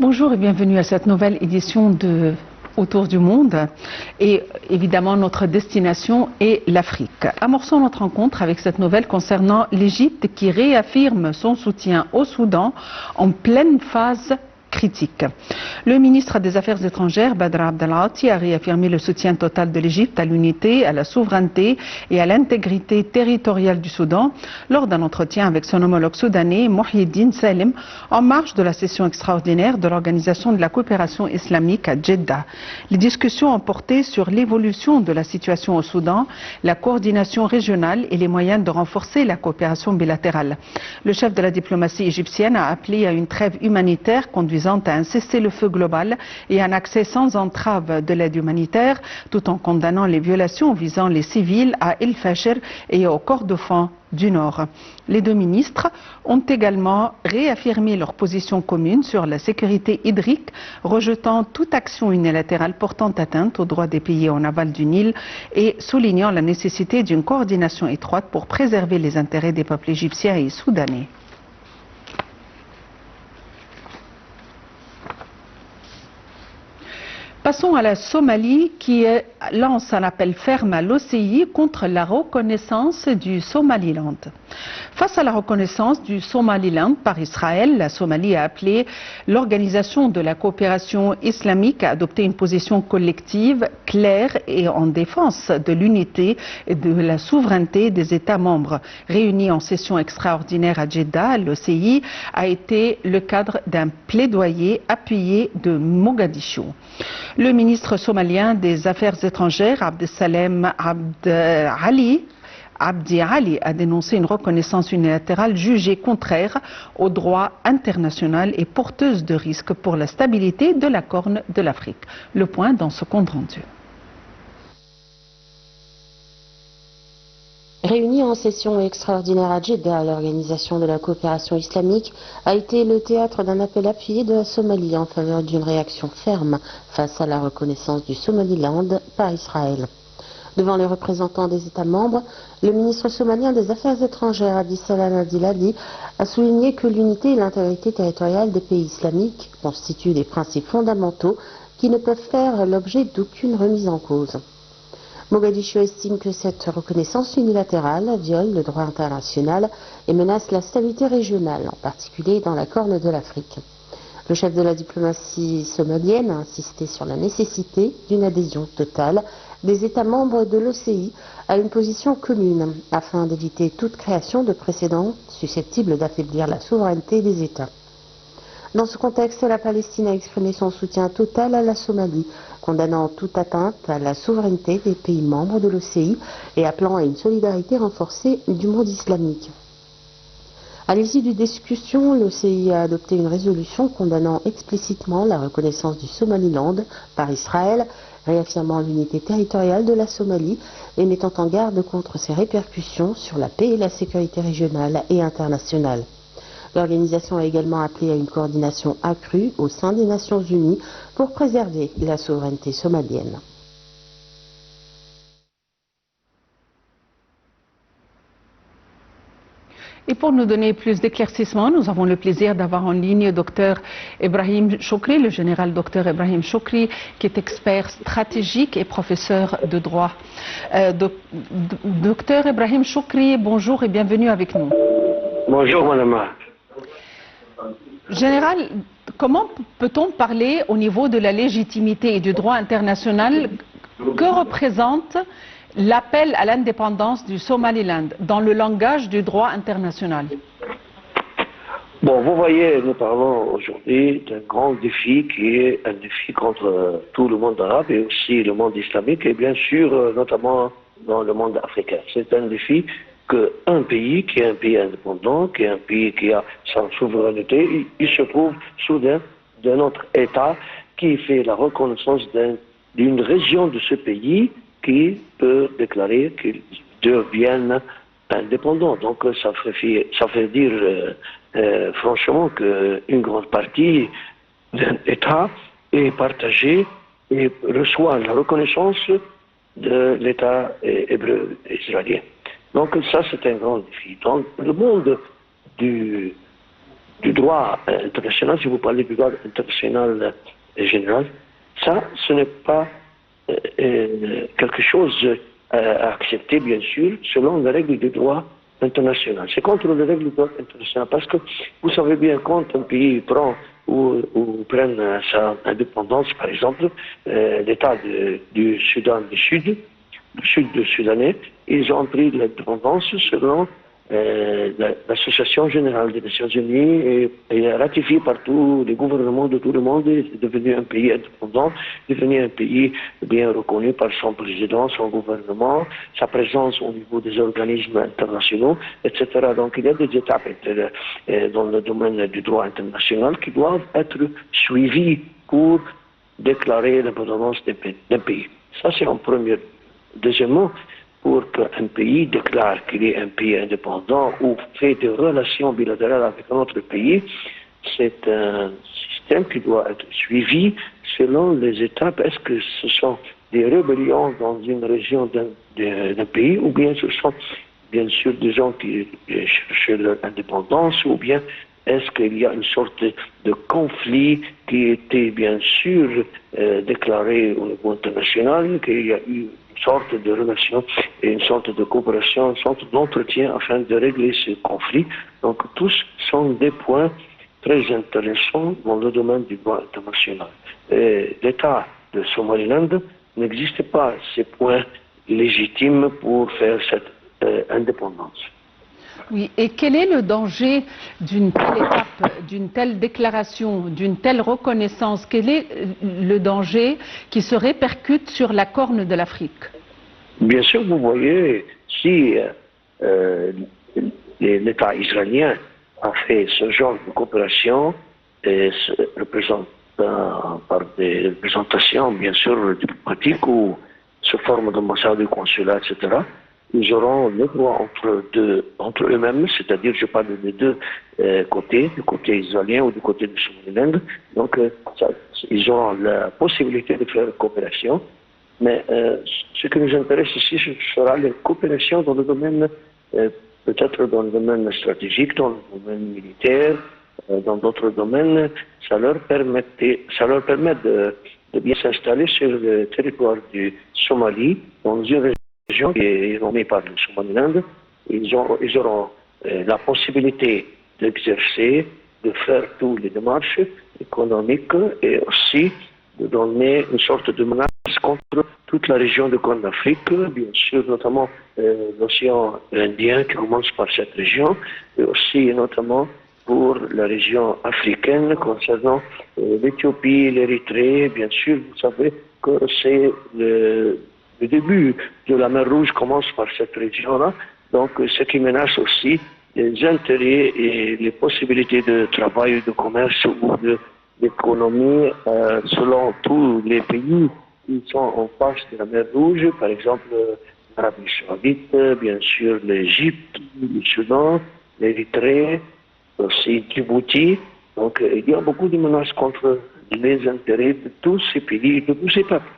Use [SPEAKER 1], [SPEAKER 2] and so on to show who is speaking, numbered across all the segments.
[SPEAKER 1] Bonjour et bienvenue à cette nouvelle édition de Autour du monde. Et évidemment, notre destination est l'Afrique. Amorçons notre rencontre avec cette nouvelle concernant l'Égypte qui réaffirme son soutien au Soudan en pleine phase critique. Le ministre des Affaires étrangères, Badr Abdelghati, a réaffirmé le soutien total de l'Égypte à l'unité, à la souveraineté et à l'intégrité territoriale du Soudan lors d'un entretien avec son homologue soudanais, Mouhyiddin Salim, en marge de la session extraordinaire de l'Organisation de la coopération islamique à Jeddah. Les discussions ont porté sur l'évolution de la situation au Soudan, la coordination régionale et les moyens de renforcer la coopération bilatérale. Le chef de la diplomatie égyptienne a appelé à une trêve humanitaire conduisant à un cessez-le-feu global et un accès sans entrave de l'aide humanitaire, tout en condamnant les violations visant les civils à El Fasher et au Kordofan du Nord. Les deux ministres ont également réaffirmé leur position commune sur la sécurité hydrique, rejetant toute action unilatérale portant atteinte aux droits des pays en aval du Nil et soulignant la nécessité d'une coordination étroite pour préserver les intérêts des peuples égyptiens et soudanais. Passons à la Somalie qui lance un appel ferme à l'OCI contre la reconnaissance du Somaliland. Face à la reconnaissance du Somaliland par Israël, la Somalie a appelé l'Organisation de la coopération islamique à adopter une position collective, claire et en défense de l'unité et de la souveraineté des États membres. Réunis en session extraordinaire à Jeddah, l'OCI a été le cadre d'un plaidoyer appuyé de Mogadiscio. Le ministre somalien des Affaires étrangères, Abdesalem Abdi Ali, a dénoncé une reconnaissance unilatérale jugée contraire au droit international et porteuse de risques pour la stabilité de la Corne de l'Afrique. Le point dans ce compte rendu.
[SPEAKER 2] Réunie en session extraordinaire à Jeddah, l'Organisation de la coopération islamique a été le théâtre d'un appel appuyé de la Somalie en faveur d'une réaction ferme face à la reconnaissance du Somaliland par Israël. Devant les représentants des États membres, le ministre somalien des Affaires étrangères, Abdesalem Abdi Ali, a souligné que l'unité et l'intégrité territoriale des pays islamiques constituent des principes fondamentaux qui ne peuvent faire l'objet d'aucune remise en cause. Mogadiscio estime que cette reconnaissance unilatérale viole le droit international et menace la stabilité régionale, en particulier dans la Corne de l'Afrique. Le chef de la diplomatie somalienne a insisté sur la nécessité d'une adhésion totale des États membres de l'OCI à une position commune, afin d'éviter toute création de précédents susceptibles d'affaiblir la souveraineté des États. Dans ce contexte, la Palestine a exprimé son soutien total à la Somalie, condamnant toute atteinte à la souveraineté des pays membres de l'OCI et appelant à une solidarité renforcée du monde islamique. À l'issue des discussions, l'OCI a adopté une résolution condamnant explicitement la reconnaissance du Somaliland par Israël, réaffirmant l'unité territoriale de la Somalie et mettant en garde contre ses répercussions sur la paix et la sécurité régionale et internationale. L'organisation a également appelé à une coordination accrue au sein des Nations Unies pour préserver la souveraineté somalienne.
[SPEAKER 1] Et pour nous donner plus d'éclaircissements, nous avons le plaisir d'avoir en ligne Dr Ibrahim Choukri, le général Dr Ibrahim Choukri, qui est expert stratégique et professeur de droit. Dr Ibrahim Choukri, bonjour et bienvenue avec nous.
[SPEAKER 3] Bonjour madame.
[SPEAKER 1] Général, comment peut-on parler au niveau de la légitimité et du droit international? Que représente l'appel à l'indépendance du Somaliland dans le langage du droit international?
[SPEAKER 3] Bon, vous voyez, nous parlons aujourd'hui d'un grand défi qui est un défi contre tout le monde arabe et aussi le monde islamique et bien sûr notamment dans le monde africain. C'est un défi qu'un pays qui est un pays indépendant, qui est un pays qui a sa souveraineté, il se trouve soudain d'un autre État qui fait la reconnaissance d'une région de ce pays qui peut déclarer qu'il devienne indépendant. Donc ça fait dire franchement qu'une grande partie d'un État est partagée et reçoit la reconnaissance de l'État hébreu israélien. Donc ça c'est un grand défi. Donc le monde du du droit international, si vous parlez du droit international général, ça, ce n'est pas quelque chose à accepter, bien sûr, selon les règles du droit international. C'est contre les règles du droit international parce que vous savez bien, quand un pays prend ou prenne sa indépendance, par exemple, l'État du Soudan du Sud soudanais, ils ont pris l'indépendance selon l'Association générale des Nations Unies et ratifiée par tous les gouvernements de tout le monde, est devenu un pays indépendant, devenu un pays bien reconnu par son président, son gouvernement, sa présence au niveau des organismes internationaux, etc. Donc il y a des étapes dans le domaine du droit international qui doivent être suivies pour déclarer l'indépendance d'un pays. Ça c'est en premier. Deuxièmement, pour qu'un pays déclare qu'il est un pays indépendant ou fait des relations bilatérales avec un autre pays, c'est un système qui doit être suivi selon les étapes. Est-ce que ce sont des rébellions dans une région d'un pays, ou bien ce sont bien sûr des gens qui cherchent leur indépendance, ou bien est-ce qu'il y a une sorte de conflit qui était bien sûr déclaré au niveau international, qu'il y a eu une sorte de relation et une sorte de coopération, une sorte d'entretien afin de régler ce conflit. Donc tous sont des points très intéressants dans le domaine du droit international. L'État de Somaliland n'existe pas ces points légitimes pour faire cette indépendance.
[SPEAKER 1] Oui, et quel est le danger d'une telle étape, d'une telle déclaration, d'une telle reconnaissance? Quel est le danger qui se répercute sur la Corne de l'Afrique?
[SPEAKER 3] Bien sûr, vous voyez, si l'État israélien a fait ce genre de coopération, et par des représentations, bien sûr, diplomatiques ou sous forme d'ambassade ou consulat, etc., ils auront le droit entre eux-mêmes, c'est-à-dire je parle des deux côtés, du côté israélien ou du côté du Somaliland. Donc ils auront la possibilité de faire coopération. Mais ce qui nous intéresse ici, ce sera la coopération dans le domaine, peut-être dans le domaine stratégique, dans le domaine militaire, dans d'autres domaines. Ça leur permet de bien s'installer sur le territoire du Somalie, dans une région qui est nommée par le Somaliland. Ils auront la possibilité d'exercer, de faire toutes les démarches économiques et aussi de donner une sorte de menace contre toute la région de Corne d'Afrique, bien sûr notamment l'océan Indien qui commence par cette région, et aussi notamment pour la région africaine concernant l'Éthiopie, l'Érythrée. Bien sûr, vous savez que c'est le début de la mer Rouge commence par cette région-là, donc ce qui menace aussi les intérêts et les possibilités de travail, de commerce ou d'économie selon tous les pays qui sont en face de la mer Rouge, par exemple l'Arabie Saoudite, bien sûr l'Égypte, le Soudan, l'Érythrée, aussi Djibouti. Donc il y a beaucoup de menaces contre les intérêts de tous ces pays, de tous ces peuples.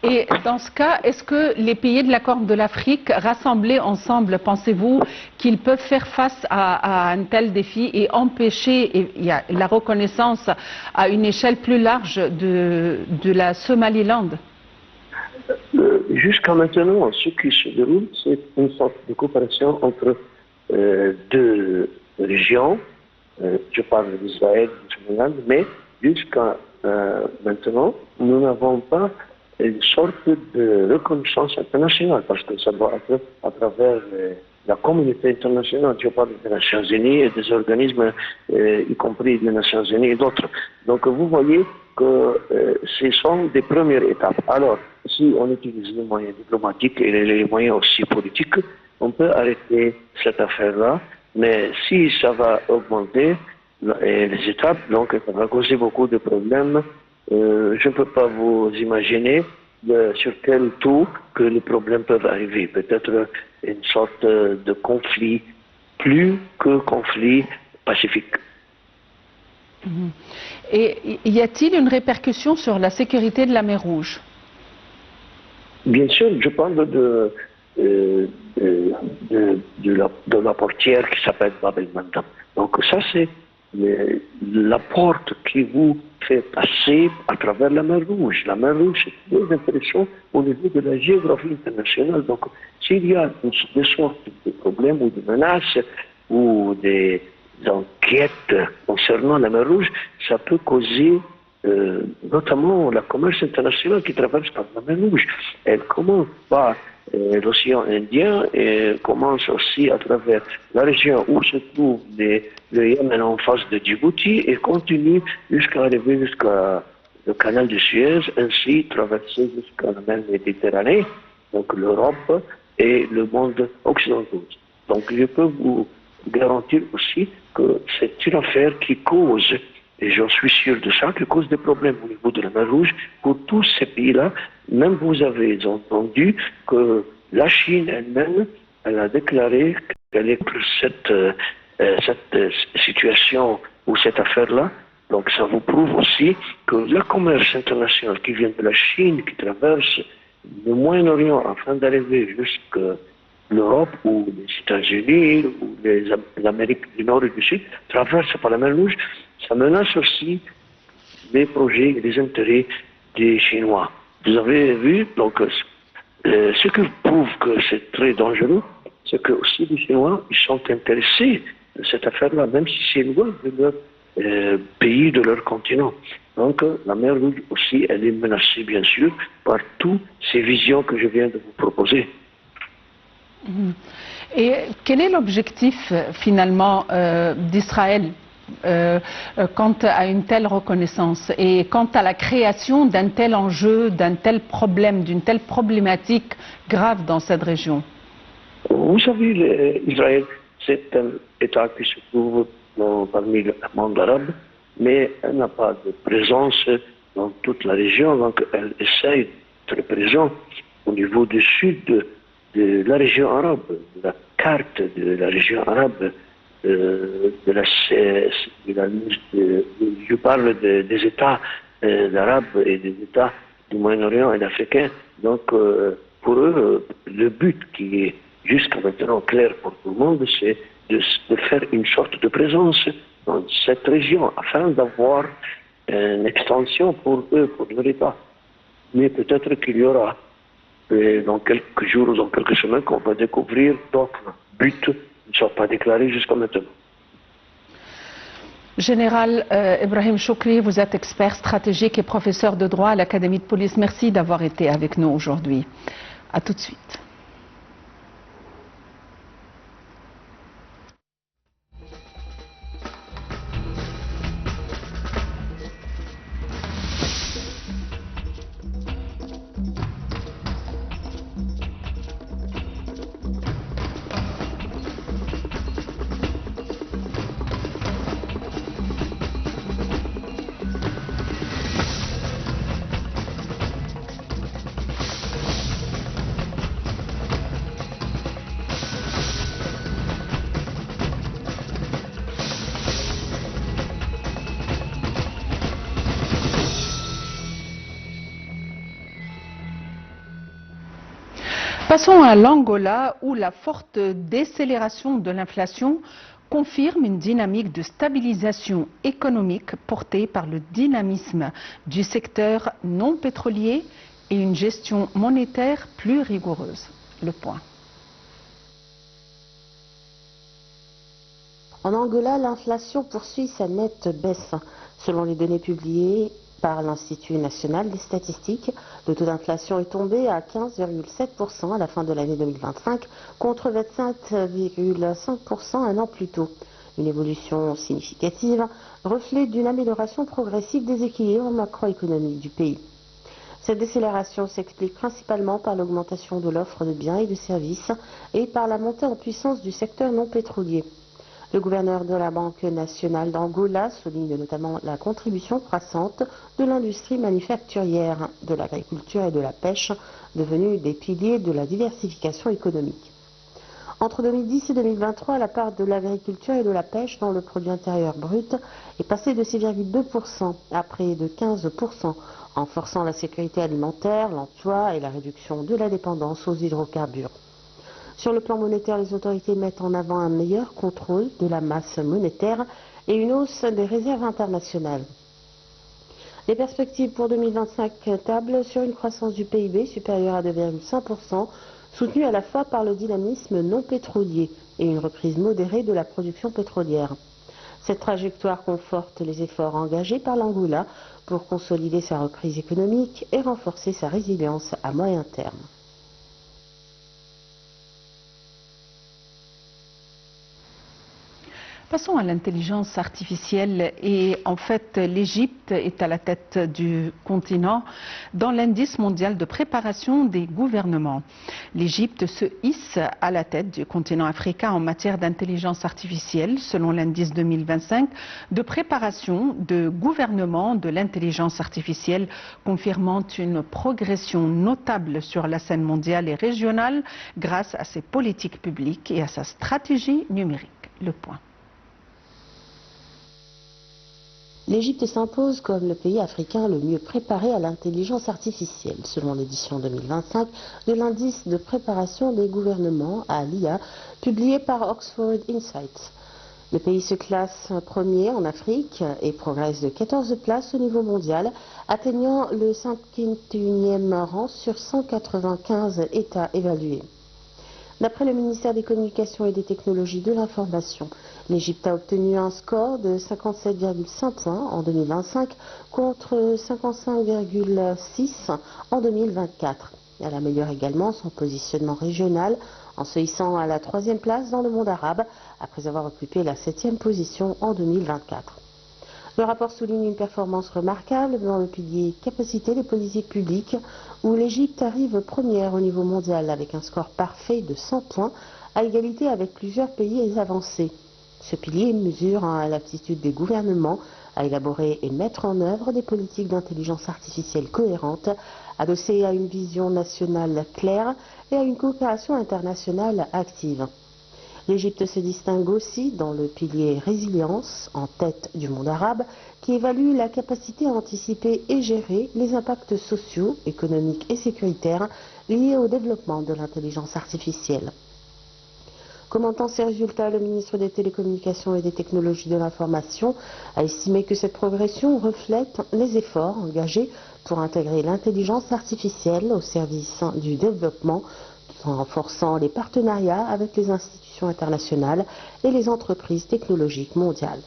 [SPEAKER 1] Et dans ce cas, est-ce que les pays de la Corne de l'Afrique, rassemblés ensemble, pensez-vous qu'ils peuvent faire face à un tel défi et empêcher la reconnaissance à une échelle plus large de la Somaliland?
[SPEAKER 3] Jusqu'à maintenant, ce qui se déroule, c'est une sorte de coopération entre deux régions. Je parle d'Israël et du Somaliland, mais jusqu'à maintenant, nous n'avons pas une sorte de reconnaissance internationale, parce que ça doit être à travers la communauté internationale. Je parle des Nations Unies et des organismes, y compris les Nations Unies et d'autres. Donc vous voyez que ce sont des premières étapes. Alors, si on utilise les moyens diplomatiques et les moyens aussi politiques, on peut arrêter cette affaire-là, mais si ça va augmenter les étapes, donc ça va causer beaucoup de problèmes. Je ne peux pas vous imaginer sur quel taux que les problèmes peuvent arriver. Peut-être une sorte de conflit, plus que conflit pacifique.
[SPEAKER 1] Et y a-t-il une répercussion sur la sécurité de la mer Rouge?
[SPEAKER 3] Bien sûr, je parle de la portière qui s'appelle Bab el-Mandab. Donc ça, c'est la porte qui vous fait passer à travers la mer Rouge. La mer Rouge, c'est très intéressant au niveau de la géographie internationale. Donc, s'il y a des sortes de problèmes ou de menaces ou des enquêtes concernant la mer Rouge, ça peut causer notamment le commerce international qui traverse par la mer Rouge. Elle commence par l'océan Indien et commence aussi à travers la région où se trouve le Yémen en face de Djibouti et continue jusqu'à arriver jusqu'à le canal de Suez, ainsi traverser jusqu'à la mer Méditerranée, donc l'Europe et le monde occidental. Donc je peux vous garantir aussi que c'est une affaire qui cause, et j'en suis sûr de ça, qui cause des problèmes au niveau de la mer Rouge pour tous ces pays-là. Même vous avez entendu que la Chine elle-même, elle a déclaré qu'elle est pour cette situation ou cette affaire-là. Donc ça vous prouve aussi que le commerce international qui vient de la Chine, qui traverse le Moyen-Orient afin d'arriver jusqu'à l'Europe ou les États-Unis ou l'Amérique du Nord et du Sud, traverse par la mer Rouge, ça menace aussi les projets et les intérêts des Chinois. Vous avez vu, donc, ce qui prouve que c'est très dangereux, c'est que aussi les Chinois, ils sont intéressés de cette affaire-là, même si c'est loin de leur pays, de leur continent. Donc, la mer Rouge aussi, elle est menacée, bien sûr, par toutes ces visions que je viens de vous proposer.
[SPEAKER 1] Et quel est l'objectif, finalement, d'Israël quant à une telle reconnaissance et quant à la création d'un tel enjeu, d'un tel problème, d'une telle problématique grave dans cette région?
[SPEAKER 3] Vous savez, Israël, c'est un État qui se trouve parmi le monde arabe, mais elle n'a pas de présence dans toute la région, donc elle essaye d'être présente au niveau du sud de la région arabe, de la carte de la région arabe. Je parle des États arabes et des États du Moyen-Orient et africain. Donc, pour eux, le but qui est jusqu'à maintenant clair pour tout le monde, c'est de faire une sorte de présence dans cette région afin d'avoir une extension pour eux, pour leur État. Mais peut-être qu'il y aura, dans quelques jours ou dans quelques semaines, qu'on va découvrir d'autres buts ne sont pas déclarés jusqu'à maintenant.
[SPEAKER 1] Général Ibrahim Choukri, vous êtes expert stratégique et professeur de droit à l'Académie de police. Merci d'avoir été avec nous aujourd'hui. À tout de suite. Passons à l'Angola où la forte décélération de l'inflation confirme une dynamique de stabilisation économique portée par le dynamisme du secteur non pétrolier et une gestion monétaire plus rigoureuse. Le point.
[SPEAKER 2] En Angola, l'inflation poursuit sa nette baisse. Selon les données publiées par l'Institut national des statistiques, le taux d'inflation est tombé à 15,7% à la fin de l'année 2025 contre 27,5% un an plus tôt. Une évolution significative, reflet d'une amélioration progressive des équilibres macroéconomiques du pays. Cette décélération s'explique principalement par l'augmentation de l'offre de biens et de services et par la montée en puissance du secteur non pétrolier. Le gouverneur de la Banque nationale d'Angola souligne notamment la contribution croissante de l'industrie manufacturière, de l'agriculture et de la pêche, devenus des piliers de la diversification économique. Entre 2010 et 2023, la part de l'agriculture et de la pêche dans le produit intérieur brut est passée de 6,2% à près de 15%, renforçant la sécurité alimentaire, l'emploi et la réduction de la dépendance aux hydrocarbures. Sur le plan monétaire, les autorités mettent en avant un meilleur contrôle de la masse monétaire et une hausse des réserves internationales. Les perspectives pour 2025 tablent sur une croissance du PIB supérieure à 2,5%, soutenue à la fois par le dynamisme non pétrolier et une reprise modérée de la production pétrolière. Cette trajectoire conforte les efforts engagés par l'Angola pour consolider sa reprise économique et renforcer sa résilience à moyen terme.
[SPEAKER 1] Passons à l'intelligence artificielle et en fait l'Égypte est à la tête du continent dans l'indice mondial de préparation des gouvernements. L'Égypte se hisse à la tête du continent africain en matière d'intelligence artificielle selon l'indice 2025 de préparation de gouvernement de l'intelligence artificielle, confirmant une progression notable sur la scène mondiale et régionale grâce à ses politiques publiques et à sa stratégie numérique. Le point.
[SPEAKER 2] L'Égypte s'impose comme le pays africain le mieux préparé à l'intelligence artificielle, selon l'édition 2025 de l'indice de préparation des gouvernements à l'IA, publié par Oxford Insights. Le pays se classe premier en Afrique et progresse de 14 places au niveau mondial, atteignant le 51e rang sur 195 États évalués. D'après le ministère des Communications et des Technologies de l'Information, l'Égypte a obtenu un score de 57,5 points en 2025 contre 55,6 en 2024. Elle améliore également son positionnement régional en se hissant à la 3e place dans le monde arabe après avoir occupé la 7e position en 2024. Le rapport souligne une performance remarquable dans le pilier capacité des politiques publiques où l'Égypte arrive première au niveau mondial avec un score parfait de 100 points à égalité avec plusieurs pays avancés. Ce pilier mesure l'aptitude des gouvernements à élaborer et mettre en œuvre des politiques d'intelligence artificielle cohérentes, adossées à une vision nationale claire et à une coopération internationale active. L'Égypte se distingue aussi dans le pilier résilience, en tête du monde arabe, qui évalue la capacité à anticiper et gérer les impacts sociaux, économiques et sécuritaires liés au développement de l'intelligence artificielle. Commentant ces résultats, le ministre des Télécommunications et des Technologies de l'Information a estimé que cette progression reflète les efforts engagés pour intégrer l'intelligence artificielle au service du développement, tout en renforçant les partenariats avec les institutions internationales et les entreprises technologiques mondiales.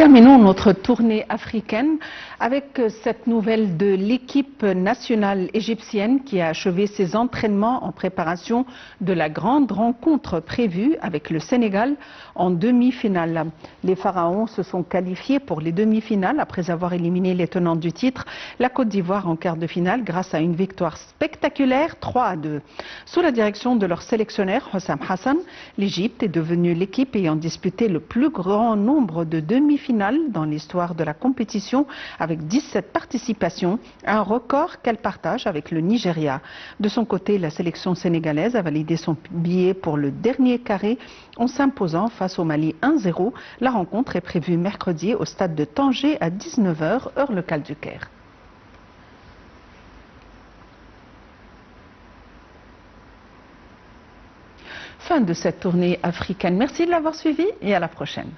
[SPEAKER 1] Terminons notre tournée africaine avec cette nouvelle de l'équipe nationale égyptienne qui a achevé ses entraînements en préparation de la grande rencontre prévue avec le Sénégal en demi-finale. Les Pharaons se sont qualifiés pour les demi-finales après avoir éliminé les tenants du titre, la Côte d'Ivoire en quart de finale grâce à une victoire spectaculaire 3-2. Sous la direction de leur sélectionneur Hossam Hassan, l'Égypte est devenue l'équipe ayant disputé le plus grand nombre de demi-finales dans l'histoire de la compétition avec 17 participations, un record qu'elle partage avec le Nigeria. De son côté, la sélection sénégalaise a validé son billet pour le dernier carré en s'imposant face au Mali 1-0. La rencontre est prévue mercredi au stade de Tanger à 19h, heure locale du Caire. Fin de cette tournée africaine. Merci de l'avoir suivi et à la prochaine.